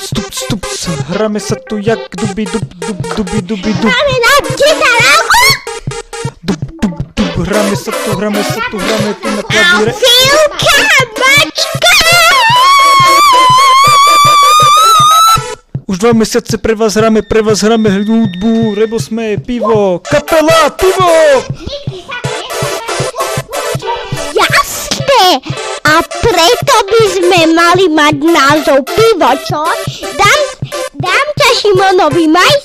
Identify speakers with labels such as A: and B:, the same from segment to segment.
A: stups, hráme sa tu jak dubi dub.
B: Hráme na gitaráku?
A: Hráme tu na klavíre.
B: Filka, mačka!
A: Už 2 mesiace pre vás hráme hudbu, lebo sme pivo, kapela, pivo!
B: Jasné! A preto by sme mali mať názov pivo, čo? Dám ťa Šimonovi, maj?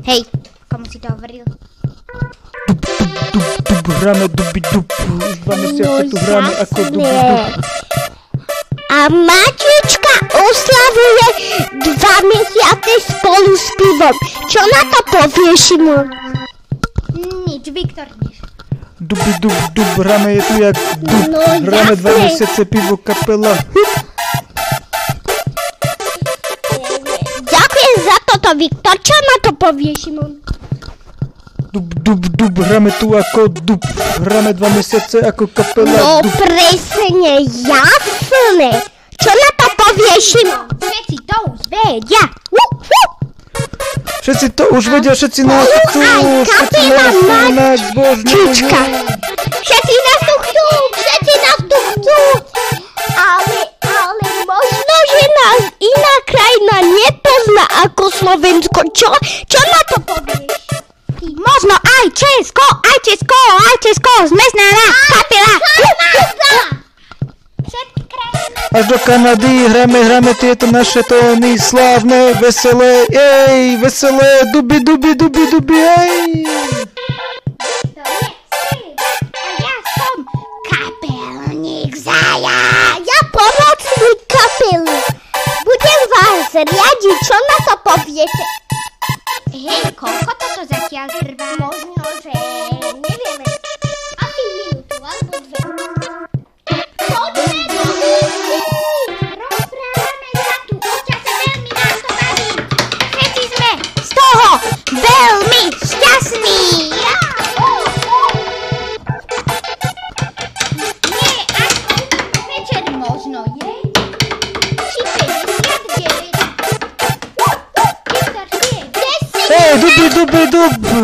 B: Hej, komu si to hovoril?
A: Hráme dubi dub, už 2 mesiace tu hráme ako dubi dub.
B: A Matička oslavuje 2 mesiace spolu s pivom. Čo na to povieš, Šimon? Nič, Viktor, nič.
A: Dubi dub, hráme je tu jak dub.
B: No,
A: hráme 2
B: jasné.
A: mesiace pivo, kapela.
B: Ďakujem za toto, Viktor. Čo na to povieš, Šimon?
A: Dub, hráme tu ako dub. Hráme 2 mesiace ako kapela,
B: No
A: dub.
B: presne, jasné. Čo na to povieš, Šimon? Všetci to už vedia.
A: Všetci to už vedia, všetci nás chcú, všetci nás
B: Čička. Všetci nás tu chcú. Ale možno, že nás iná krajina nepozná ako Slovensko. Čo na to povieš? Možno aj Česko, sme známa kapela.
A: Až do Kanady hráme tieto naše tóny slávne, veselé, dubi, ej.
B: Ja som kapelník Zaja. Ja pomocník kapely. Budem vás riadiť, čo na to poviete? Hej, koľko toto zatiaľ trvá? Možno, že nevieme. Asi minútu alebo 2. Poďme do hudby! Rozprávame sa tu o čase, veľmi nás to baví. Všetci sme z toho veľmi šťastní. Nie, ako večer možno je. Či 59. Viktor, nie, 10.
A: Ej, dubi,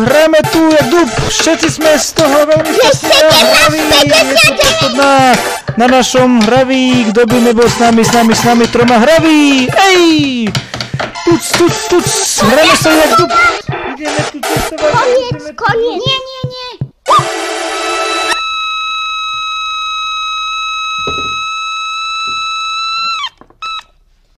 A: hráme tu jak dub, všetci sme z toho veľmi šťastní a hraví. Na našom hraví, kto by nebol s nami 3 hraví. Ej, tuc, hráme sa jak dub. Ideme tu cestovať.
B: Koniec. Nie.